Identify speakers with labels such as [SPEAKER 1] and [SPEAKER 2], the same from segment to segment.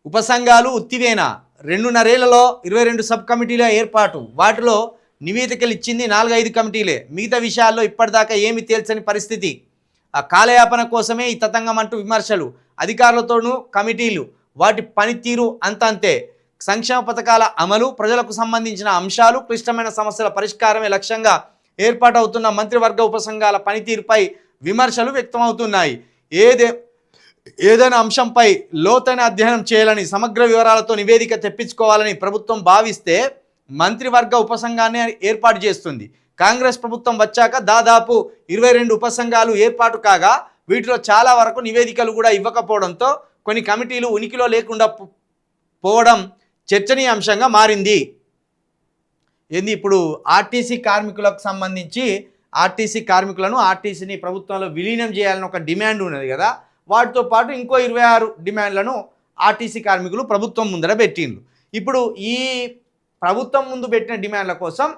[SPEAKER 1] ఉపసంఘాలు ఉత్తివేనా 2.5 ఏళ్లలో 22 సబ్ కమిటీల ఏర్పాటు, వాటిలో నివేదికలు ఇచ్చింది 4-5 కమిటీలే. మిగతా విషయాల్లో ఇప్పటిదాకా ఏమీ తేల్చని పరిస్థితి. ఆ కాలయాపన కోసమే ఈ తతంగం అంటూ విమర్శలు. అధికారులతోనూ కమిటీలు, వాటి పనితీరు అంతంతే. సంక్షేమ పథకాల అమలు, ప్రజలకు సంబంధించిన అంశాలు, క్లిష్టమైన సమస్యల పరిష్కారమే లక్ష్యంగా ఏర్పాటవుతున్న మంత్రివర్గ ఉపసంఘాల పనితీరుపై విమర్శలు వ్యక్తమవుతున్నాయి. ఏదైనా అంశంపై లోతైన అధ్యయనం చేయాలని, సమగ్ర వివరాలతో నివేదిక తెప్పించుకోవాలని ప్రభుత్వం భావిస్తే మంత్రివర్గ ఉపసంఘాన్ని ఏర్పాటు చేస్తుంది. కాంగ్రెస్ ప్రభుత్వం వచ్చాక దాదాపు 22 ఉపసంఘాలు ఏర్పాటు కాగా వీటిలో చాలా వరకు నివేదికలు కూడా ఇవ్వకపోవడంతో కొన్ని కమిటీలు ఉనికిలో లేకుండా పోవడం చర్చనీయాంశంగా మారింది. ఇప్పుడు ఆర్టీసీ కార్మికులకు సంబంధించి ఆర్టీసీ కార్మికులను ఆర్టీసీని ప్రభుత్వంలో విలీనం చేయాలని ఒక డిమాండ్ ఉన్నది కదా, వాటితో పాటు ఇంకో 26 డిమాండ్లను ఆర్టీసీ కార్మికులు ప్రభుత్వం ముందర పెట్టిండ్రు. ఇప్పుడు ఈ ప్రభుత్వం ముందు పెట్టిన డిమాండ్ల కోసం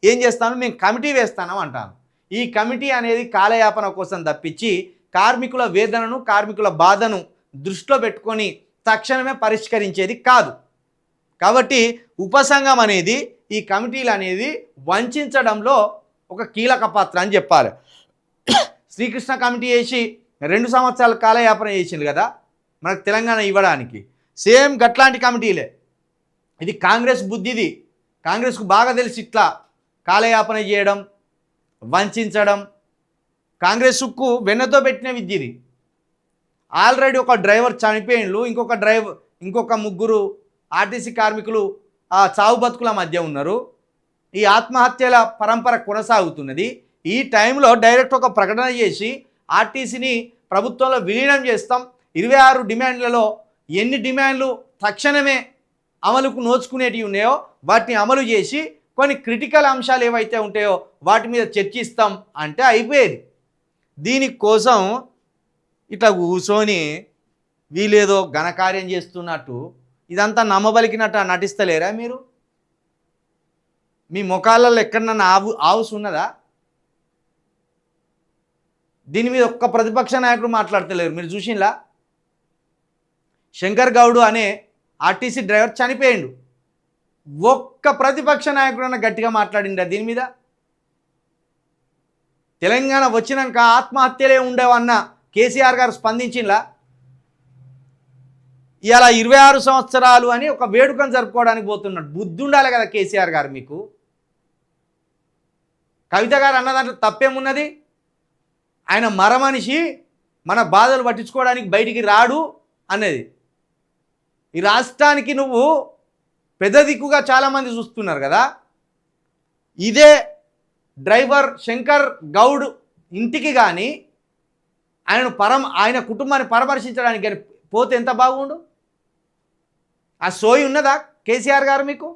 [SPEAKER 1] ఏం చేస్తాను, మేము కమిటీ వేస్తాను అంటాను. ఈ కమిటీ అనేది కాలయాపన కోసం తప్పించి కార్మికుల వేదనను, కార్మికుల బాధను దృష్టిలో పెట్టుకొని తక్షణమే పరిష్కరించేది కాదు. కాబట్టి ఉపసంఘం అనేది, ఈ కమిటీలు అనేది వంచడంలో ఒక కీలక పాత్ర అని చెప్పాలి. శ్రీకృష్ణ కమిటీ వేసి 2 సంవత్సరాల కాలయాపన చేసింది కదా మనకు తెలంగాణ ఇవ్వడానికి. సేమ్ గట్లాంటి కమిటీలే. ఇది కాంగ్రెస్ బుద్ధిది. కాంగ్రెస్కు బాగా తెలిసి ఇట్లా కాలయాపన చేయడం, వంచడం. కాంగ్రెస్కు వెన్నతో పెట్టిన విద్యది. ఆల్రెడీ ఒక డ్రైవర్ చనిపోయిండ్రు, ఇంకొక 3 ఆర్టీసీ కార్మికులు ఆ చావు బతుకుల మధ్య ఉన్నారు. ఈ ఆత్మహత్యల పరంపర కొనసాగుతున్నది. ఈ టైంలో డైరెక్ట్ ఒక ప్రకటన చేసి ఆర్టీసీని ప్రభుత్వంలో విలీనం చేస్తాం, 26 డిమాండ్లలో ఎన్ని డిమాండ్లు తక్షణమే అమలుకు నోచుకునేటివి ఉన్నాయో వాటిని అమలు చేసి కొన్ని క్రిటికల్ అంశాలు ఏవైతే ఉంటాయో వాటి మీద చర్చిస్తాం అంటే అయిపోయేది. దీనికోసం ఇట్లా కూర్చొని వీలేదో ఘనకార్యం చేస్తున్నట్టు ఇదంతా నమ్మబలికినట్టు నటిస్తలేరా మీరు? మీ ముఖాలలో ఎక్కడన్నా ఆవుసు ఉన్నదా? దీని మీద ఒక్క ప్రతిపక్ష నాయకుడు మాట్లాడతలేరు. మీరు చూసింలా? శంకర్ గౌడ్ అనే ఆర్టీసీ డ్రైవర్ చనిపోయిండు. ఒక్క ప్రతిపక్ష నాయకుడు అన్న గట్టిగా మాట్లాడిండా దీని మీద? తెలంగాణ వచ్చినాక ఆత్మహత్యలే ఉండేవన్న కేసీఆర్ గారు స్పందించింలా? ఇలా 26 సంవత్సరాలు అని ఒక వేడుకను జరుపుకోవడానికి పోతున్నాడు. బుద్ధి ఉండాలి కదా కేసీఆర్ గారు మీకు. కవిత గారు అన్న దాంట్లో తప్పేమున్నది? ఆయన మరమనిషి, మన బాధలు పట్టించుకోవడానికి బయటికి రాడు అనేది. ఈ రాష్ట్రానికి నువ్వు పెద్ద దిక్కుగా చాలామంది చూస్తున్నారు కదా. ఇదే డ్రైవర్ శంకర్ గౌడ్ ఇంటికి కానీ ఆయన కుటుంబాన్ని పరామర్శించడానికి కానీ పోతే ఎంత బాగుండు? ఆ సోయి ఉన్నదా కేసీఆర్ గారు మీకు?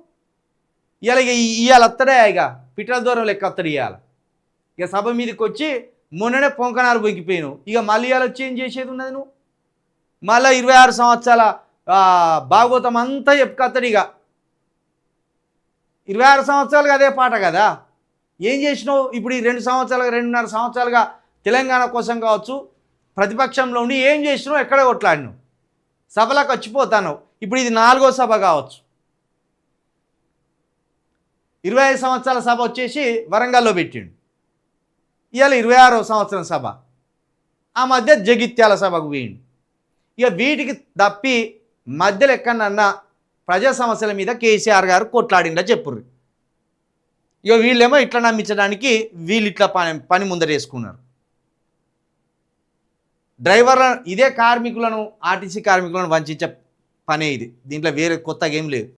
[SPEAKER 1] ఇవాళ వస్తాడే, ఇక పిట్టల దూరం లెక్క వస్తాడు. ఇక సభ మీదకి వచ్చి మొన్ననే పొంకనాలు పొంగిపోయాను. ఇక మళ్ళీ ఇవాళ వచ్చి ఏం చేసేది ఉన్నది? నువ్వు మళ్ళీ 26 సంవత్సరాల భాగవతం అంతా చెప్పుకొస్తాడు. ఇక 26 సంవత్సరాలుగా అదే పాట కదా. ఏం చేసినావు ఇప్పుడు? ఈ 2.5 సంవత్సరాలుగా తెలంగాణ కోసం కావచ్చు ప్రతిపక్షంలో ఉండి ఏం చేసినావు? ఎక్కడ కొట్లాడినావు? సభలకు వచ్చిపోతాను. ఇప్పుడు ఇది 4వ సభ కావచ్చు. 25 సంవత్సరాల సభ వచ్చేసి వరంగల్లో పెట్టిండు. ఇవాళ 26వ సంవత్సరం సభ. ఆ మధ్య జగిత్యాల సభకు పోయిండు. ఇక వీటికి తప్పి మధ్యలో ఎక్కడన్నా ప్రజా సమస్యల మీద కేసీఆర్ గారు కొట్లాడిండా చెప్పుర్రు. ఇక వీళ్ళేమో ఇట్లా నమ్మించడానికి వీళ్ళు ఇట్లా పని ముందరేసుకున్నారు. డ్రైవర్ల ఇదే కార్మికులను, ఆర్టీసీ కార్మికులను వంచే పనే ఇది. దీంట్లో వేరే కొత్తగా ఏం లేదు.